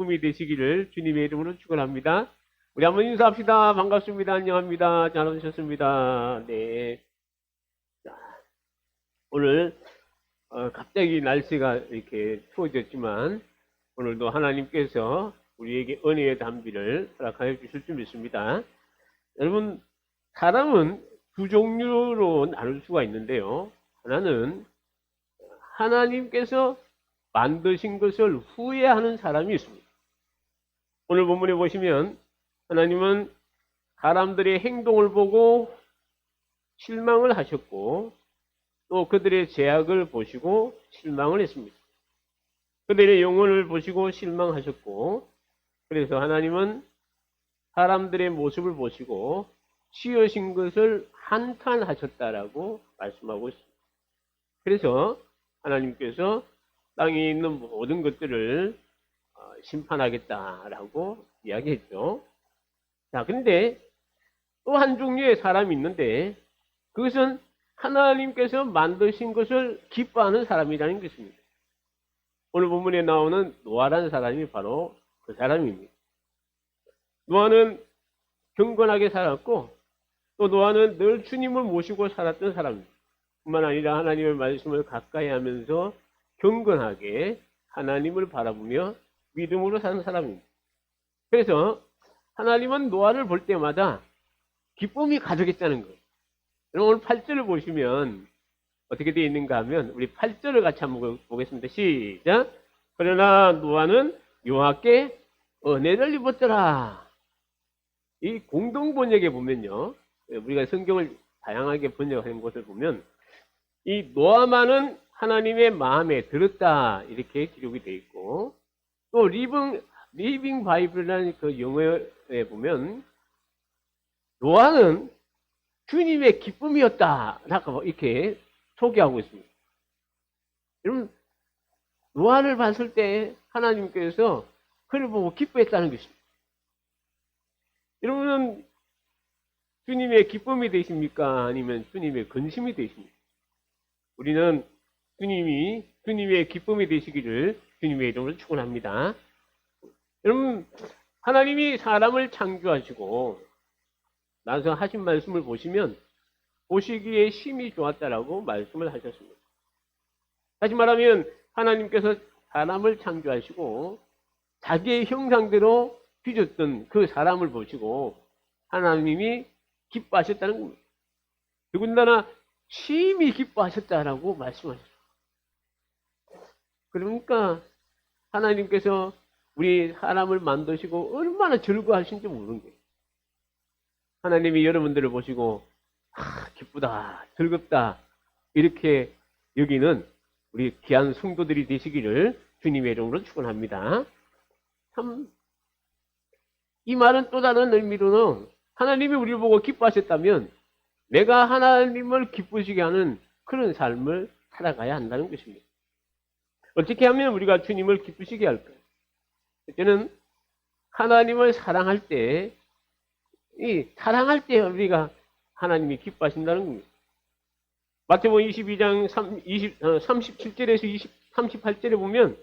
기쁨이 되시기를 주님의 이름으로 축원합니다. 우리 한번 인사합시다. 반갑습니다. 안녕합니다. 잘 오셨습니다. 네. 자, 오늘 갑자기 날씨가 이렇게 추워졌지만 오늘도 하나님께서 우리에게 은혜의 담비를 허락하여 주실 줄 믿습니다. 여러분, 사람은 두 종류로 나눌 수가 있는데요. 하나는 하나님께서 만드신 것을 후회하는 사람이 있습니다. 오늘 본문에 보시면 하나님은 사람들의 행동을 보고 실망을 하셨고 또 그들의 죄악을 보시고 실망을 했습니다. 그들의 영혼을 보시고 실망하셨고 그래서 하나님은 사람들의 모습을 보시고 지으신 것을 한탄하셨다라고 말씀하고 있습니다. 그래서 하나님께서 땅에 있는 모든 것들을 심판하겠다라고 이야기했죠. 자, 근데 또 한 종류의 사람이 있는데 그것은 하나님께서 만드신 것을 기뻐하는 사람이라는 것입니다. 오늘 본문에 나오는 노아라는 사람이 바로 그 사람입니다. 노아는 경건하게 살았고 또 노아는 늘 주님을 모시고 살았던 사람입니다. 뿐만 아니라 하나님의 말씀을 가까이 하면서 경건하게 하나님을 바라보며 믿음으로 사는 사람입니다. 그래서 하나님은 노아를 볼 때마다 기쁨이 가득했다는 거예요. 여러분 오늘 8절을 보시면 어떻게 되어 있는가 하면 우리 8절을 같이 한번 보겠습니다. 시작. 그러나 노아는 여호와께 은혜를 입었더라. 이 공동 번역에 보면요. 우리가 성경을 다양하게 번역하는 것을 보면 이 노아만은 하나님의 마음에 들었다 이렇게 기록이 되어 있고 또 리빙 바이블이라는 그 영어에 보면 노아는 주님의 기쁨이었다라고 이렇게 소개하고 있습니다. 여러분 노아를 봤을 때 하나님께서 그를 보고 기뻐했다는 것입니다. 여러분은 주님의 기쁨이 되십니까? 아니면 주님의 근심이 되십니까? 우리는 주님의 기쁨이 되시기를 주님의 이름으로 축원합니다. 여러분, 하나님이 사람을 창조하시고 나서 하신 말씀을 보시면 보시기에 심히 좋았다라고 말씀을 하셨습니다. 다시 말하면 하나님께서 사람을 창조하시고 자기의 형상대로 빚었던 그 사람을 보시고 하나님이 기뻐하셨다는 겁니다. 더군다나 심히 기뻐하셨다라고 말씀하셨어요. 그러니까 하나님께서 우리 사람을 만드시고 얼마나 즐거워하신지 모르는 거예요. 하나님이 여러분들을 보시고 기쁘다, 즐겁다 이렇게 여기는 우리 귀한 성도들이 되시기를 주님의 이름으로 축원합니다. 참 이 말은 또 다른 의미로는 하나님이 우리를 보고 기뻐하셨다면 내가 하나님을 기쁘시게 하는 그런 삶을 살아가야 한다는 것입니다. 어떻게 하면 우리가 주님을 기쁘시게 할까요? 첫째는 하나님을 사랑할 때 우리가 하나님이 기뻐하신다는 겁니다. 마태복음 22장 37절에서 38절에 보면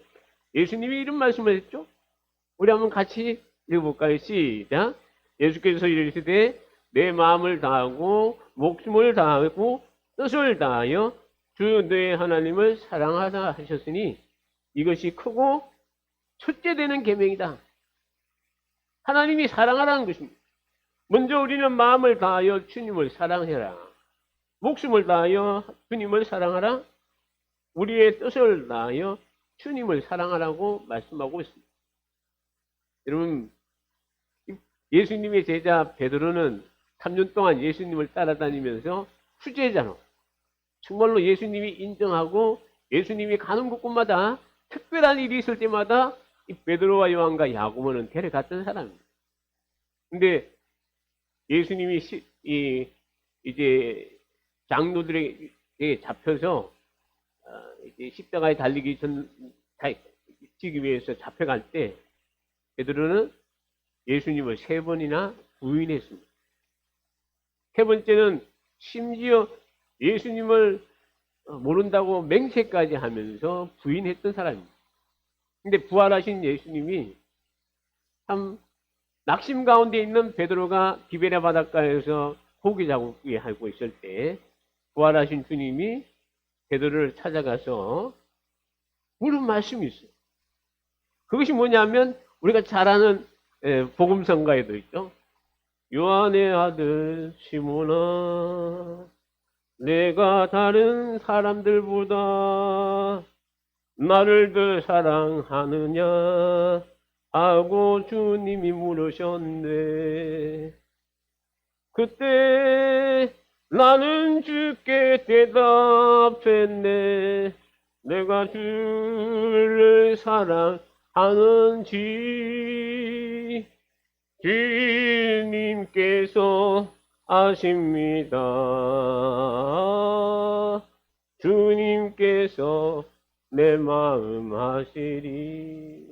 예수님이 이런 말씀을 했죠. 우리 한번 같이 읽어볼까요? 시작. 예수께서 이르시되 내 마음을 다하고 목숨을 다하고 뜻을 다하여 주 너의 하나님을 사랑하라 하셨으니 이것이 크고 첫째 되는 계명이다. 하나님이 사랑하라는 것입니다. 먼저 우리는 마음을 다하여 주님을 사랑해라. 목숨을 다하여 주님을 사랑하라. 우리의 뜻을 다하여 주님을 사랑하라고 말씀하고 있습니다. 여러분, 예수님의 제자 베드로는 3년 동안 예수님을 따라다니면서 수제자로 정말로 예수님이 인정하고 예수님이 가는 곳곳마다 특별한 일이 있을 때마다 이 베드로와 요한과 야고보는 데려갔던 사람입니다. 근데 예수님이 이제 장로들에게 잡혀서 이제 십자가에 달리기 지기 위해서 잡혀갈 때 베드로는 예수님을 3번이나 부인했습니다. 3번째는 심지어 예수님을 모른다고 맹세까지 하면서 부인했던 사람입니다. 근데 부활하신 예수님이 참 낙심 가운데 있는 베드로가 디베랴 바닷가에서 고기 잡기 하고 있을 때 부활하신 주님이 베드로를 찾아가서 물은 말씀이 있어요. 그것이 뭐냐면 우리가 잘 아는 복음성가에도 있죠. 요한의 아들 시몬아, 내가 다른 사람들보다 나를 더 사랑하느냐 하고 주님이 물으셨네. 그때 나는 주께 대답했네. 내가 주를 사랑하는지 주님께서 아십니다. 주님께서 내 마음 아시리.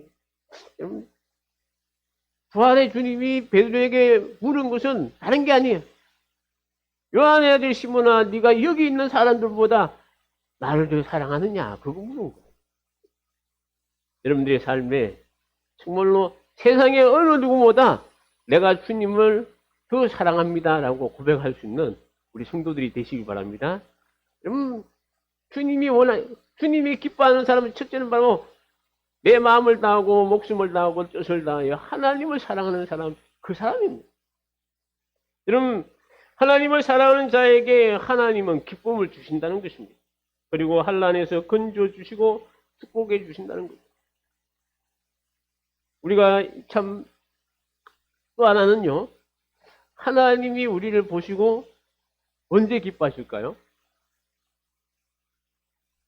부활의 주님이 베드로에게 물은 것은 다른 게 아니에요. 요한의 아들 시몬아, 네가 여기 있는 사람들보다 나를 더 사랑하느냐? 그거 물은 거예요. 여러분들의 삶에 정말로 세상의 어느 누구보다 내가 주님을 더 사랑합니다라고 고백할 수 있는 우리 성도들이 되시기 바랍니다. 여러분, 주님이 기뻐하는 사람은 첫째는 바로 내 마음을 다하고 목숨을 다하고 뜻을 다하여 하나님을 사랑하는 사람, 그 사람입니다. 여러분, 하나님을 사랑하는 자에게 하나님은 기쁨을 주신다는 것입니다. 그리고 환난에서 건져 주시고 축복해 주신다는 것. 우리가 참 또 하나는요, 하나님이 우리를 보시고 언제 기뻐하실까요?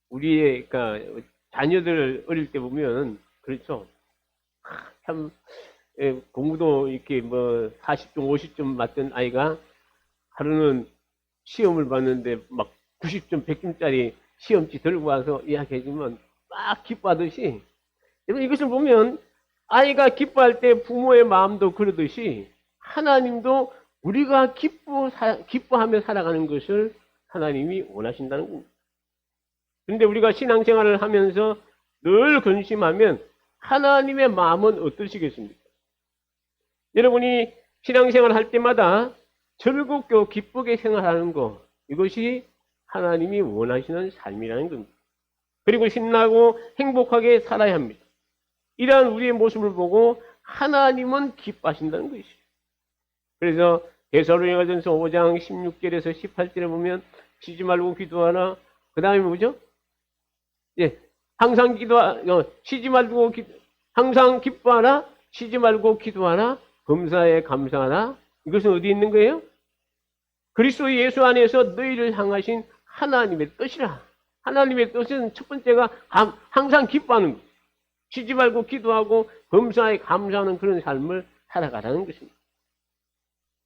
우리의 그러니까 자녀들 어릴 때 보면 그렇죠. 참 공부도 이렇게 뭐 40점, 50점 맞던 아이가 하루는 시험을 봤는데 막 90점, 100점짜리 시험지 들고 와서 이야기해주면 막 기뻐하듯이, 여러분 이것을 보면 아이가 기뻐할 때 부모의 마음도 그러듯이 하나님도 우리가 기뻐하며 살아가는 것을 하나님이 원하신다는 겁니다. 그런데 우리가 신앙생활을 하면서 늘 근심하면 하나님의 마음은 어떠시겠습니까? 여러분이 신앙생활을 할 때마다 즐겁게 기쁘게 생활하는 것, 이것이 하나님이 원하시는 삶이라는 겁니다. 그리고 신나고 행복하게 살아야 합니다. 이러한 우리의 모습을 보고 하나님은 기뻐하신다는 것이죠. 그래서 데살로니가전서 5장 16절에서 18절에 보면 쉬지 말고 기도하라. 그 다음에 뭐죠? 항상 쉬지 말고 항상 기뻐하라. 쉬지 말고 기도하라. 범사에 감사하라. 이것은 어디 있는 거예요? 그리스도 예수 안에서 너희를 향하신 하나님의 뜻이라. 하나님의 뜻은 첫 번째가 항상 기뻐하는 것. 쉬지 말고 기도하고 범사에 감사하는 그런 삶을 살아가라는 것입니다.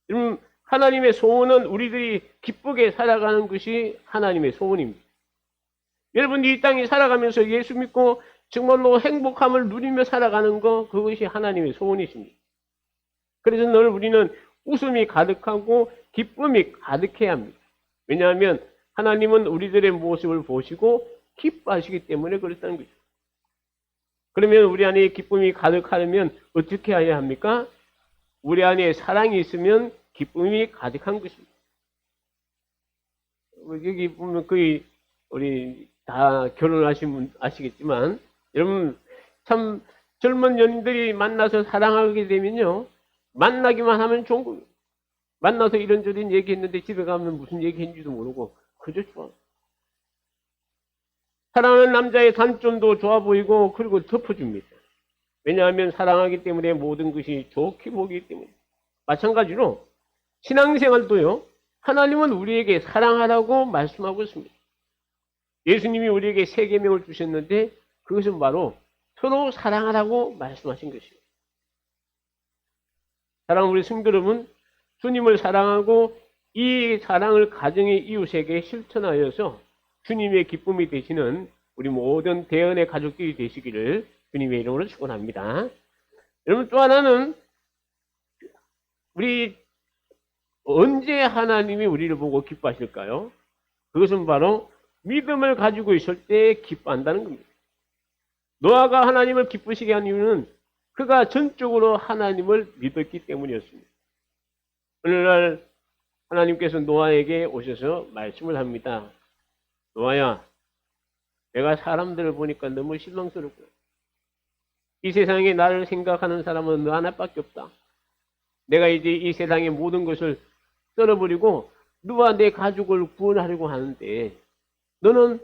여러분, 하나님의 소원은 우리들이 기쁘게 살아가는 것이 하나님의 소원입니다. 여러분이 이 땅에 살아가면서 예수 믿고 정말로 행복함을 누리며 살아가는 것, 그것이 하나님의 소원이십니다. 그래서 늘 우리는 웃음이 가득하고 기쁨이 가득해야 합니다. 왜냐하면 하나님은 우리들의 모습을 보시고 기뻐하시기 때문에 그렇다는 거죠. 그러면 우리 안에 기쁨이 가득하려면 어떻게 해야 합니까? 우리 안에 사랑이 있으면 기쁨이 가득한 것입니다. 여기 보면 거의 우리 다 결혼하신 분 아시겠지만, 여러분 참 젊은 연인들이 만나서 사랑하게 되면요, 만나기만 하면 좋은 겁니다. 만나서 이런저런 얘기했는데 집에 가면 무슨 얘기했는지도 모르고 그저 좋아. 사랑하는 남자의 단점도 좋아 보이고 그리고 덮어줍니다. 왜냐하면 사랑하기 때문에 모든 것이 좋게 보기 때문에. 마찬가지로 신앙생활도요, 하나님은 우리에게 사랑하라고 말씀하고 있습니다. 예수님이 우리에게 세 계명을 주셨는데 그것은 바로 서로 사랑하라고 말씀하신 것이에요. 사랑하는 우리 성도 여러분, 주님을 사랑하고 이 사랑을 가정의 이웃에게 실천하여서 주님의 기쁨이 되시는 우리 모든 대언의 가족들이 되시기를 주님의 이름으로 축원합니다. 여러분, 또 하나는 우리 언제 하나님이 우리를 보고 기뻐하실까요? 그것은 바로 믿음을 가지고 있을 때 기뻐한다는 겁니다. 노아가 하나님을 기쁘시게 한 이유는 그가 전적으로 하나님을 믿었기 때문이었습니다. 오늘날 하나님께서 노아에게 오셔서 말씀을 합니다. 노아야, 내가 사람들을 보니까 너무 실망스럽고 이 세상에 나를 생각하는 사람은 너 하나밖에 없다. 내가 이제 이 세상의 모든 것을 썰어버리고 너와 내 가족을 구원하려고 하는데 너는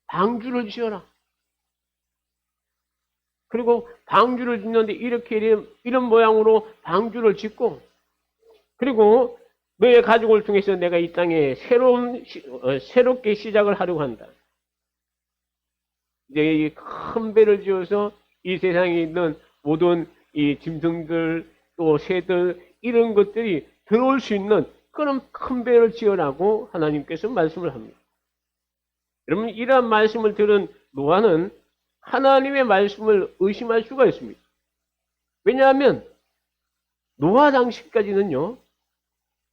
방주를 지어라. 그리고 방주를 짓는데 이런 모양으로 방주를 짓고 그리고 너의 가족을 통해서 내가 이 땅에 새롭게 시작을 하려고 한다. 이제 큰 배를 지어서 이 세상에 있는 모든 이 짐승들 또 새들 이런 것들이 들어올 수 있는 그런 큰 배를 지으라고 하나님께서 말씀을 합니다. 여러분 이러한 말씀을 들은 노아는 하나님의 말씀을 의심할 수가 있습니다. 왜냐하면 노아 당시까지는요.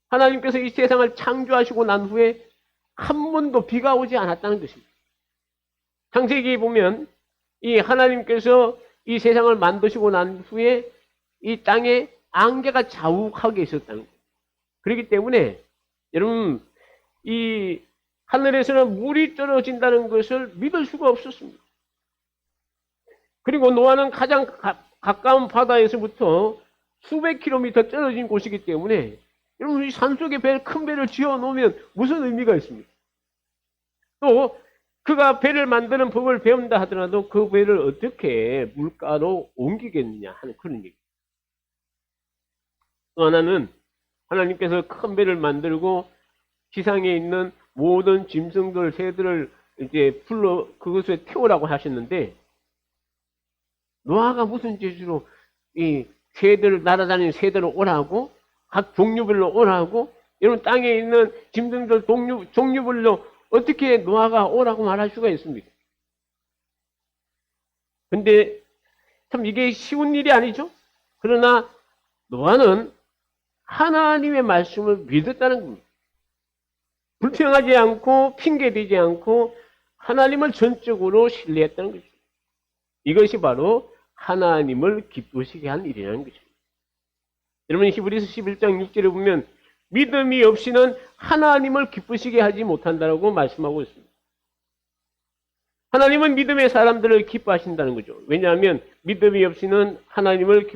하나님께서 이 세상을 창조하시고 난 후에 한 번도 비가 오지 않았다는 것입니다. 창세기에 보면 이 하나님께서 이 세상을 만드시고 난 후에 이 땅에 안개가 자욱하게 있었다는 거예요. 그렇기 때문에 여러분 이 하늘에서는 물이 떨어진다는 것을 믿을 수가 없었습니다. 그리고 노아는 가장 가까운 바다에서부터 수백 킬로미터 떨어진 곳이기 때문에 여러분 이 산속에 큰 배를 지어 놓으면 무슨 의미가 있습니까? 또 그가 배를 만드는 법을 배운다 하더라도 그 배를 어떻게 물가로 옮기겠느냐 하는 그런 얘기. 또 하나는 하나님께서 큰 배를 만들고 지상에 있는 모든 짐승들, 새들을 이제 불러 그것에 태우라고 하셨는데 노아가 무슨 죄로 이 새들 날아다니는 새들을 오라고 각 종류별로 오라고 이런 땅에 있는 짐승들 종류별로 어떻게 노아가 오라고 말할 수가 있습니까? 근데 참 이게 쉬운 일이 아니죠? 그러나 노아는 하나님의 말씀을 믿었다는 겁니다. 불평하지 않고 핑계대지 않고 하나님을 전적으로 신뢰했다는 것입니다. 이것이 바로 하나님을 기쁘시게 한 일이라는 것입니다. 여러분 히브리서 11장 6절에 보면 믿음이 없이는 하나님을 기쁘시게 하지 못한다고 말씀하고 있습니다. 하나님은 믿음의 사람들을 기뻐하신다는 거죠. 왜냐하면 믿음이 없이는 하나님을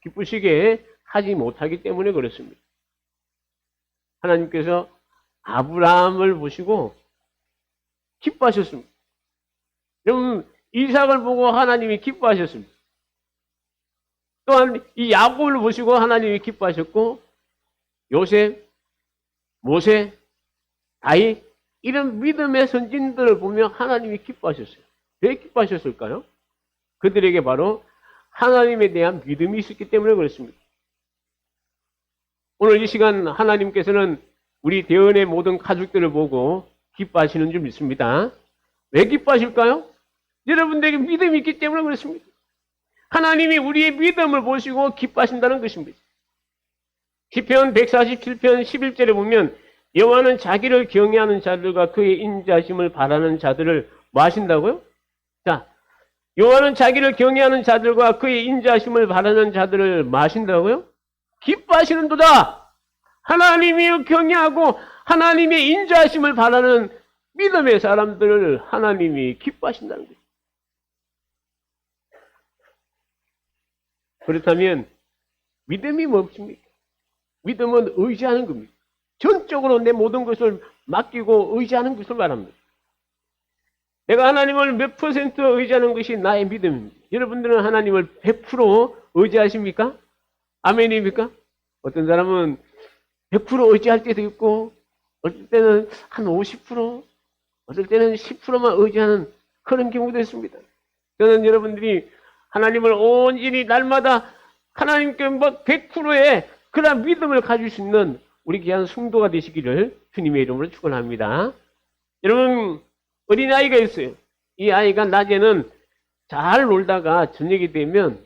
기쁘시게 하지 못하기 때문에 그렇습니다. 하나님께서 아브라함을 보시고 기뻐하셨습니다. 여러분 이삭을 보고 하나님이 기뻐하셨습니다. 또한 이 야곱을 보시고 하나님이 기뻐하셨고 요셉, 모세, 다윗 이런 믿음의 선진들을 보며 하나님이 기뻐하셨어요. 왜 기뻐하셨을까요? 그들에게 바로 하나님에 대한 믿음이 있었기 때문에 그렇습니다. 오늘 이 시간 하나님께서는 우리 대언의 모든 가족들을 보고 기뻐하시는 줄 믿습니다. 왜 기뻐하실까요? 여러분들에게 믿음이 있기 때문에 그렇습니다. 하나님이 우리의 믿음을 보시고 기뻐하신다는 것입니다. 시편 147편 11절에 보면 여호와는 자기를 경외하는 자들과 그의 인자심을 바라는 자들을 뭐 하신다고요? 자, 여호와는 자기를 경외하는 자들과 그의 인자심을 바라는 자들을 뭐 하신다고요? 기뻐하시는도다. 하나님이 경외하고 하나님의 인자하심을 바라는 믿음의 사람들을 하나님이 기뻐하신다는 거예요. 그렇다면 믿음이 뭡니까? 믿음은 의지하는 겁니다. 전적으로 내 모든 것을 맡기고 의지하는 것을 말합니다. 내가 하나님을 몇 퍼센트 의지하는 것이 나의 믿음입니다. 여러분들은 하나님을 100% 의지하십니까? 아멘입니까? 어떤 사람은 100% 의지할 때도 있고 어떨 때는 한 50%, 어떨 때는 10%만 의지하는 그런 경우도 있습니다. 저는 여러분들이 하나님을 온전히 날마다 하나님께 100%의 그런 믿음을 가질 수 있는 우리 귀한 성도가 되시기를 주님의 이름으로 축원합니다. 여러분 어린아이가 있어요. 이 아이가 낮에는 잘 놀다가 저녁이 되면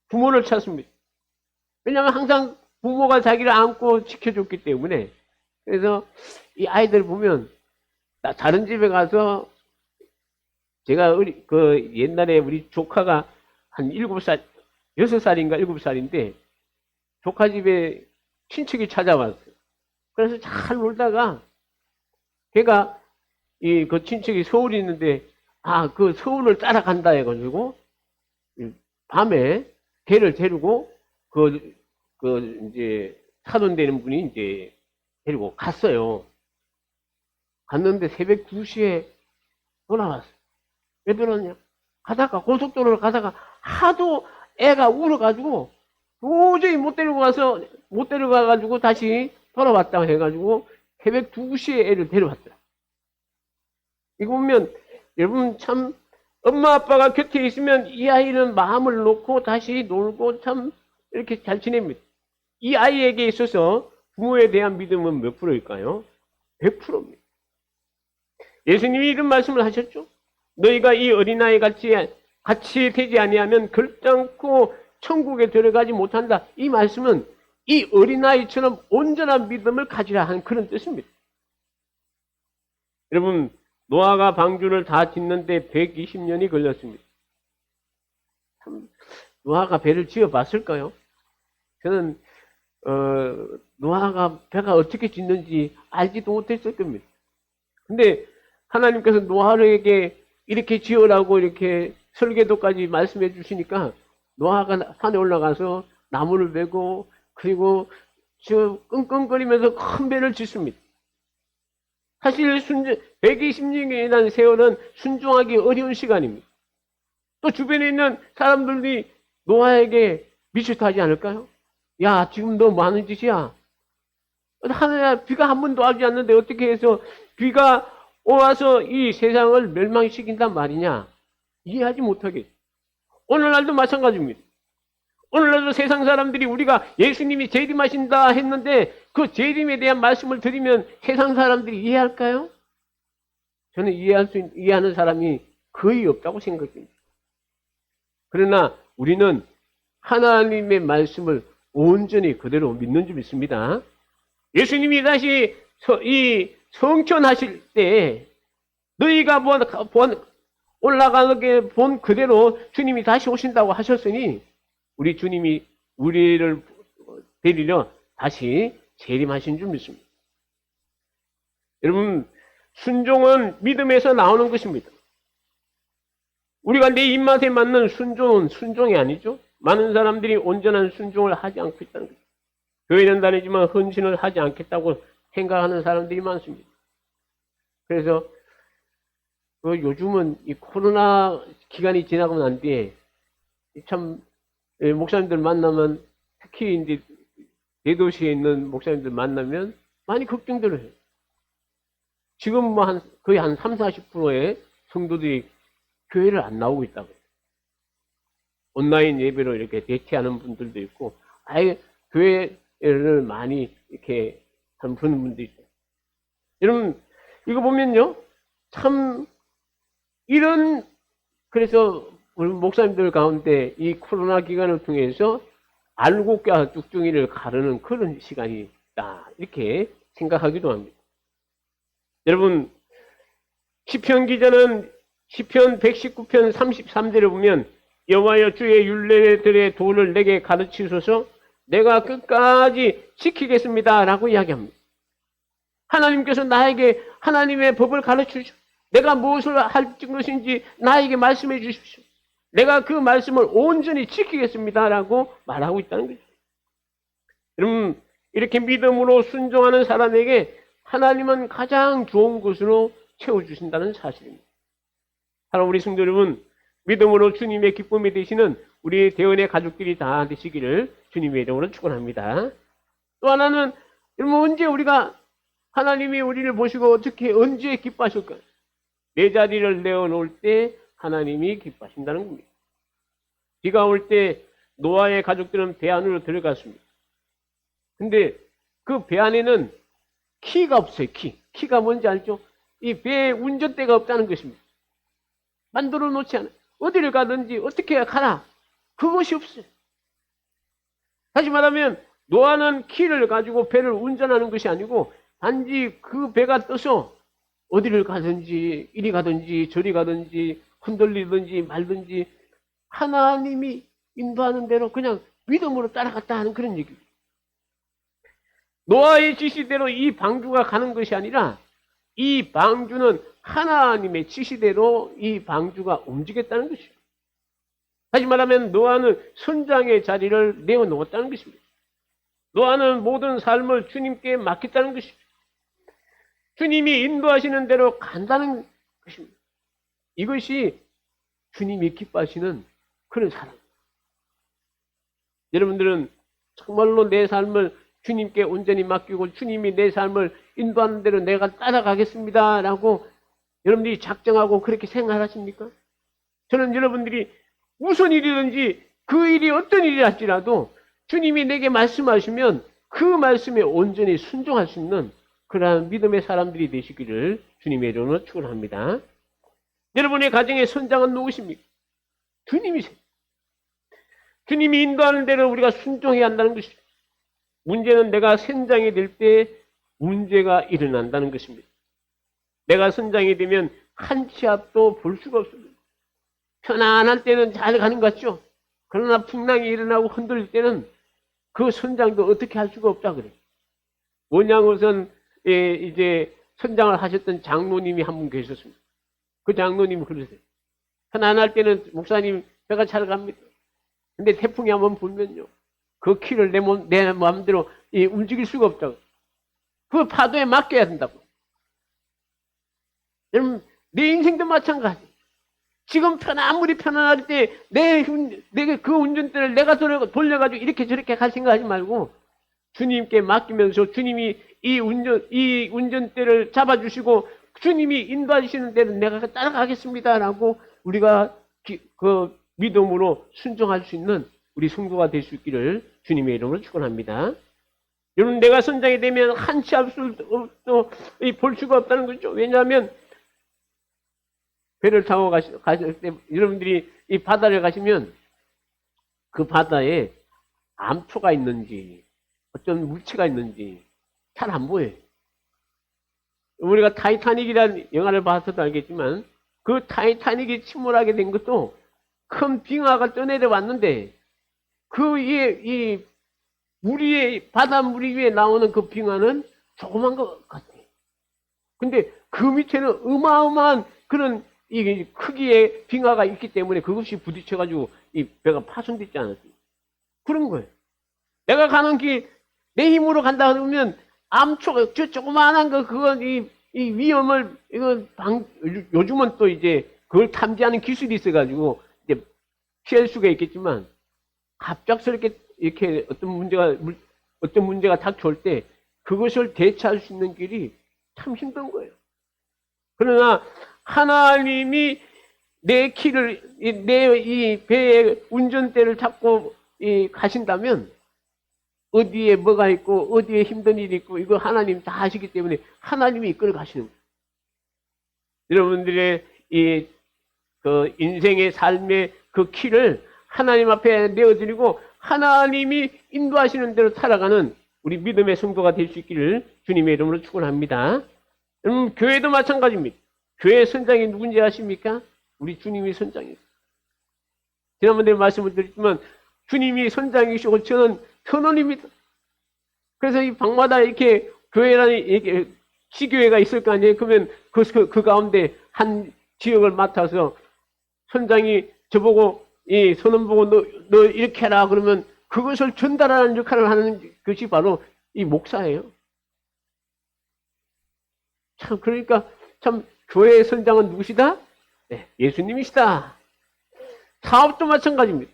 부모를 찾습니다. 왜냐하면 항상 부모가 자기를 안고 지켜줬기 때문에. 그래서 이 아이들 보면 다른 집에 가서 제가 옛날에 우리 조카가 한 7살 6살인가 7살인데 조카 집에 친척이 찾아왔어요. 그래서 잘 놀다가 걔가 그 친척이 서울에 있는데 그 서울을 따라간다 해가지고 밤에 걔를 데리고 이제 사돈 되는 분이 이제 데리고 갔어요. 갔는데 새벽 2시에 돌아왔어요. 왜 돌아왔냐? 고속도로를 가다가 하도 애가 울어가지고 도저히 못 데려가가지고 다시 돌아왔다고 해가지고 새벽 2시에 애를 데려왔더라. 이거 보면 여러분 참 엄마 아빠가 곁에 있으면 이 아이는 마음을 놓고 다시 놀고 참 이렇게 잘 지냅니다. 이 아이에게 있어서 부모에 대한 믿음은 몇 프로일까요? 100%입니다. 예수님이 이런 말씀을 하셨죠. 너희가 이 어린아이 같이 되지 아니하면 결단코 천국에 들어가지 못한다. 이 말씀은 이 어린아이처럼 온전한 믿음을 가지라 하는 그런 뜻입니다. 여러분, 노아가 방주를 다 짓는데 120년이 걸렸습니다. 참, 노아가 배를 지어봤을까요? 저는 노아가 배가 어떻게 짓는지 알지도 못했을 겁니다. 근데 하나님께서 노아에게 이렇게 지으라고 이렇게 설계도까지 말씀해 주시니까 노아가 산에 올라가서 나무를 베고 그리고 저 끙끙거리면서 큰 배를 짓습니다. 사실 120년이라는 세월은 순종하기 어려운 시간입니다. 또 주변에 있는 사람들이 노아에게 미치하지 않을까요? 야, 지금 너 뭐 하는 짓이야? 하늘에 비가 한 번도 오지 않는데 어떻게 해서 비가 와서 이 세상을 멸망시킨단 말이냐? 이해하지 못하겠죠. 오늘날도 마찬가지입니다. 오늘날도 세상 사람들이 우리가 예수님이 재림하신다 했는데 그 재림에 대한 말씀을 드리면 세상 사람들이 이해할까요? 저는 이해하는 사람이 거의 없다고 생각합니다. 그러나 우리는 하나님의 말씀을 온전히 그대로 믿는 줄 믿습니다. 예수님이 다시 이 성천하실 때 너희가 올라가게 본 그대로 주님이 다시 오신다고 하셨으니 우리 주님이 우리를 데리러 다시 재림하신 줄 믿습니다. 여러분, 순종은 믿음에서 나오는 것입니다. 우리가 내 입맛에 맞는 순종은 순종이 아니죠. 많은 사람들이 온전한 순종을 하지 않고 있다는 거죠. 교회는 다니지만 헌신을 하지 않겠다고 생각하는 사람들이 많습니다. 그래서 요즘은 이 코로나 기간이 지나고 난 뒤에 참 목사님들 만나면 특히 이제 대도시에 있는 목사님들 만나면 많이 걱정들을 해요. 지금 거의 한 30-40%의 성도들이 교회를 안 나오고 있다고 해요. 온라인 예배로 이렇게 대체하는 분들도 있고 아예 교회를 많이 이렇게 하는 분들도 있어요. 여러분 이거 보면요 참 그래서 우리 목사님들 가운데 이 코로나 기간을 통해서 알곡과 뚝뚝이를 가르는 그런 시간이 있다 이렇게 생각하기도 합니다. 여러분 시편 기자는 시편 119편 33절을 보면 여호와여 주의 율례들의 도를 내게 가르치소서 내가 끝까지 지키겠습니다 라고 이야기합니다. 하나님께서 나에게 하나님의 법을 가르치시오. 내가 무엇을 할 것인지 나에게 말씀해 주십시오. 내가 그 말씀을 온전히 지키겠습니다 라고 말하고 있다는 거죠. 여러분 이렇게 믿음으로 순종하는 사람에게 하나님은 가장 좋은 것으로 채워주신다는 사실입니다. 사랑 우리 성도 여러분 믿음으로 주님의 기쁨이 되시는 우리 대원의 가족들이 다 되시기를 주님의 이름으로 축원합니다. 또 하나는 여러분 언제 우리가 하나님이 우리를 보시고 언제 기뻐하실까요? 내 자리를 내어놓을 때 하나님이 기뻐하신다는 겁니다. 비가 올 때 노아의 가족들은 배 안으로 들어갔습니다. 근데 그 배 안에는 키가 없어요. 키가 뭔지 알죠? 이 배에 운전대가 없다는 것입니다. 만들어 놓지 않아요. 어디를 가든지 어떻게 가라. 그것이 없어요. 다시 말하면 노아는 키를 가지고 배를 운전하는 것이 아니고 단지 그 배가 떠서 어디를 가든지 이리 가든지 저리 가든지 흔들리든지 말든지 하나님이 인도하는 대로 그냥 믿음으로 따라갔다 하는 그런 얘기입니다. 노아의 지시대로 이 방주가 가는 것이 아니라 이 방주는 하나님의 지시대로 이 방주가 움직였다는 것이죠. 다시 말하면 노아는 선장의 자리를 내어놓았다는 것입니다. 노아는 모든 삶을 주님께 맡겼다는 것이죠. 주님이 인도하시는 대로 간다는 것입니다. 이것이 주님이 기뻐하시는 그런 사람입니다. 여러분들은 정말로 내 삶을 주님께 온전히 맡기고 주님이 내 삶을 인도하는 대로 내가 따라가겠습니다 라고 여러분들이 작정하고 그렇게 생각하십니까? 저는 여러분들이 무슨 일이든지 그 일이 어떤 일이 할지라도 주님이 내게 말씀하시면 그 말씀에 온전히 순종할 수 있는 그러한 믿음의 사람들이 되시기를 주님의 이름으로 축원합니다. 여러분의 가정의 선장은 누구십니까? 주님이세요. 주님이 인도하는 대로 우리가 순종해야 한다는 것입니다. 문제는 내가 선장이 될 때 문제가 일어난다는 것입니다. 내가 선장이 되면 한 치 앞도 볼 수가 없습니다. 편안할 때는 잘 가는 것 같죠? 그러나 풍랑이 일어나고 흔들릴 때는 그 선장도 어떻게 할 수가 없다 그래요. 원양어선 이제 선장을 하셨던 장로님이 한 분 계셨습니다. 그 장로님이 그러세요. 편안할 때는 목사님 배가 잘 갑니다. 근데 태풍이 한번 불면요. 그 키를 내 마음대로 움직일 수가 없다고. 그 파도에 맡겨야 된다고. 여러분, 내 인생도 마찬가지. 지금 아무리 편안할 때 내가 그 운전대를 내가 돌려가지고 이렇게 저렇게 갈 생각하지 말고 주님께 맡기면서 주님이 이 운전대를 잡아주시고 주님이 인도하시는 대로 내가 따라가겠습니다라고 우리가 그 믿음으로 순종할 수 있는 우리 성도가 될 수 있기를 주님의 이름으로 축원합니다. 여러분, 내가 선장이 되면 한 치 앞도 볼 수가 없다는 거죠. 왜냐하면 배를 타고 가실 때 여러분들이 이 바다를 가시면 그 바다에 암초가 있는지 어떤 물체가 있는지 잘 안 보여요. 우리가 타이타닉이라는 영화를 봐서도 알겠지만 그 타이타닉이 침몰하게 된 것도 큰 빙하가 떠내려 왔는데 그 위에 이 물 위에 바닷물 위에 나오는 그 빙하는 조그만 것 같아요. 근데 그 밑에는 어마어마한 그런 이 크기의 빙하가 있기 때문에 그것이 부딪혀가지고 이 배가 파손되지 않았습니다. 그런 거예요. 내가 가는 길 내 힘으로 간다 그러면 암초가 저 조그만한 거 그건 이 위험을 요즘은 또 이제 그걸 탐지하는 기술이 있어가지고 이제 피할 수가 있겠지만 갑작스럽게 이렇게 어떤 문제가 닥쳐올 때 그것을 대처할 수 있는 길이 참 힘든 거예요. 그러나 하나님이 내 키를 내 이 배의 운전대를 잡고 가신다면 어디에 뭐가 있고 어디에 힘든 일이 있고 이거 하나님 다 하시기 때문에 하나님이 이끌어 가시는 거예요. 여러분들의 그 인생의 삶의 그 키를 하나님 앞에 내어드리고 하나님이 인도하시는 대로 살아가는 우리 믿음의 성도가 될 수 있기를 주님의 이름으로 축원합니다. 교회도 마찬가지입니다. 교회 선장이 누군지 아십니까? 우리 주님이 선장이에요. 지난번에 말씀을 드렸지만 주님이 선장이시고 저는 선원입니다. 그래서 이 방마다 이렇게 교회라는 이렇게 시교회가 있을 거 아니에요. 그러면 그 가운데 한 지역을 맡아서 선장이 저보고 이 선원 보고 너 이렇게 해라 그러면 그것을 전달하는 역할을 하는 것이 바로 이 목사예요. 참 그러니까 참 교회의 선장은 누구시다? 네, 예수님이시다. 사업도 마찬가지입니다.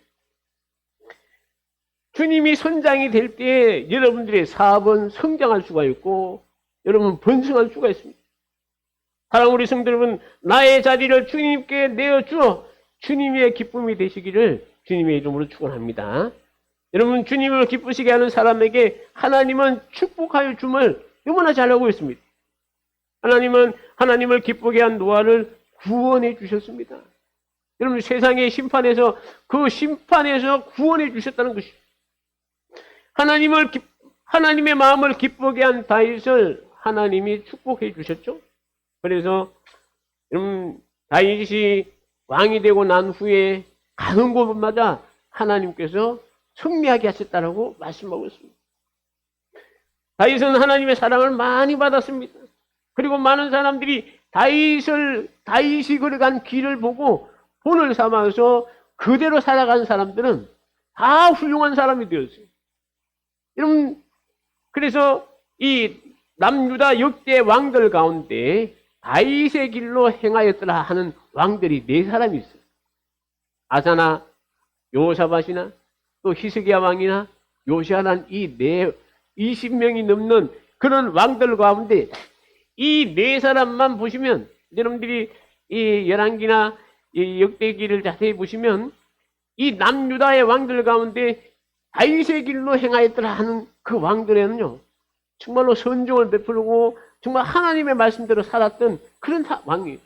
주님이 선장이 될 때 여러분들의 사업은 성장할 수가 있고 여러분 번성할 수가 있습니다. 사랑하는 우리 성도 여러분, 나의 자리를 주님께 내어주어 주님의 기쁨이 되시기를 주님의 이름으로 축원합니다. 여러분, 주님을 기쁘시게 하는 사람에게 하나님은 축복하여 줌을 너무나 잘 알고 있습니다. 하나님은 하나님을 기쁘게 한 노아를 구원해 주셨습니다. 여러분, 세상의 심판에서 그 심판에서 구원해 주셨다는 것이죠. 하나님의 마음을 기쁘게 한 다윗을 하나님이 축복해 주셨죠. 그래서 다윗이 왕이 되고 난 후에 가는 곳마다 하나님께서 승리하게 하셨다라고 말씀하고 있습니다. 다윗은 하나님의 사랑을 많이 받았습니다. 그리고 많은 사람들이 다윗이 걸어간 길을 보고 본을 삼아서 그대로 살아간 사람들은 다 훌륭한 사람이 되었어요. 여러분, 그래서 이 남유다 역대 왕들 가운데 다윗의 길로 행하였더라 하는 왕들이 4사람이 있어요. 아사나, 요사밧이나 또 히스기야 왕이나 요시아는 이 20명이 넘는 그런 왕들 가운데 이 4사람만 보시면, 여러분들이 이 열왕기나 이 역대기를 자세히 보시면 이 남유다의 왕들 가운데 다윗의 길로 행하였더라 하는 그 왕들에는요, 정말로 선종을 베풀고 정말 하나님의 말씀대로 살았던 그런 왕이에요.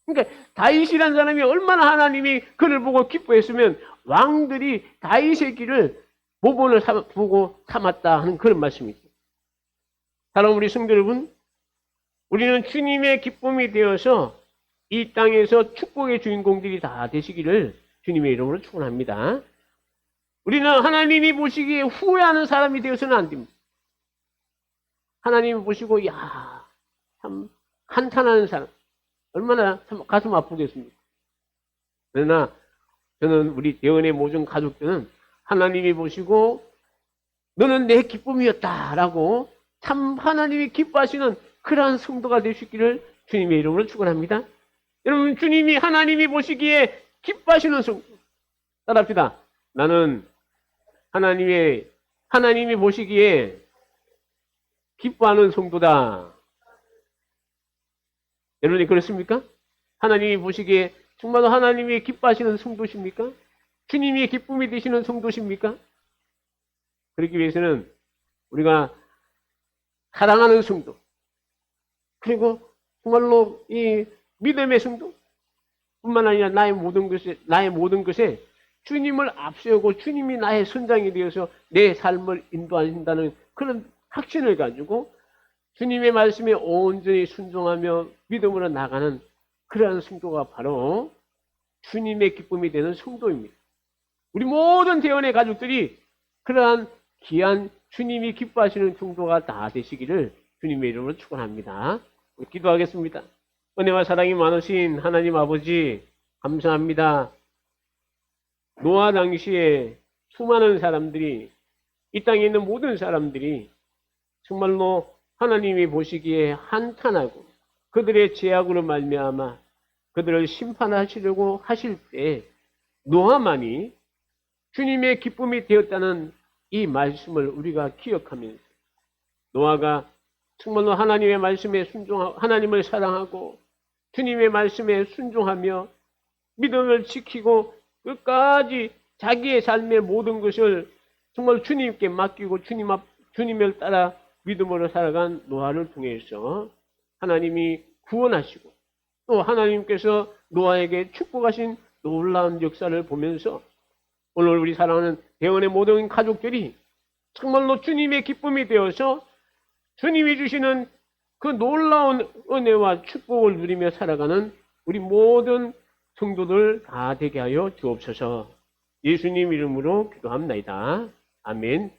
그러니까 다윗이라는 사람이 얼마나 하나님이 그를 보고 기뻐했으면 왕들이 다윗의 길을 모본을 보고 삼았다 하는 그런 말씀이죠. 사랑하는 우리 성도 여러분, 우리는 주님의 기쁨이 되어서 이 땅에서 축복의 주인공들이 다 되시기를 주님의 이름으로 축원합니다. 우리는 하나님이 보시기에 후회하는 사람이 되어서는 안 됩니다. 하나님이 보시고 참 한탄하는 사람, 얼마나 참 가슴 아프겠습니까? 그러나 저는 우리 대원의 모든 가족들은 하나님이 보시고 너는 내 기쁨이었다라고 참 하나님이 기뻐하시는 그러한 성도가 되시기를 주님의 이름으로 축원합니다. 여러분, 주님이 하나님이 보시기에 기뻐하시는 성도 따라합시다. 나는 하나님이 보시기에 기뻐하는 성도다. 여러분이 그렇습니까? 하나님이 보시기에 정말로 하나님이 기뻐하시는 성도십니까? 주님이 기쁨이 되시는 성도십니까? 그렇기 위해서는 우리가 사랑하는 성도, 그리고 정말로 이 믿음의 성도 뿐만 아니라 나의 모든 것에 주님을 앞세우고 주님이 나의 선장이 되어서 내 삶을 인도하신다는 그런 확신을 가지고 주님의 말씀에 온전히 순종하며 믿음으로 나가는 그러한 성도가 바로 주님의 기쁨이 되는 성도입니다. 우리 모든 대원의 가족들이 그러한 귀한 주님이 기뻐하시는 성도가 다 되시기를 주님의 이름으로 축원합니다. 기도하겠습니다. 은혜와 사랑이 많으신 하나님 아버지, 감사합니다. 노아 당시에 수많은 사람들이, 이 땅에 있는 모든 사람들이 정말로 하나님이 보시기에 한탄하고 그들의 죄악으로 말미암아 그들을 심판하시려고 하실 때 노아만이 주님의 기쁨이 되었다는 이 말씀을 우리가 기억하면서 노아가 정말로 하나님의 말씀에 순종하고 하나님을 사랑하고 주님의 말씀에 순종하며 믿음을 지키고 끝까지 자기의 삶의 모든 것을 정말 주님께 맡기고 주님을 따라 믿음으로 살아간 노아를 통해서 하나님이 구원하시고 또 하나님께서 노아에게 축복하신 놀라운 역사를 보면서 오늘 우리 사랑하는 대원의 모든 가족들이 정말로 주님의 기쁨이 되어서 주님이 주시는 그 놀라운 은혜와 축복을 누리며 살아가는 우리 모든 성도들 다 되게 하여 주옵소서. 예수님 이름으로 기도합니다. 아멘.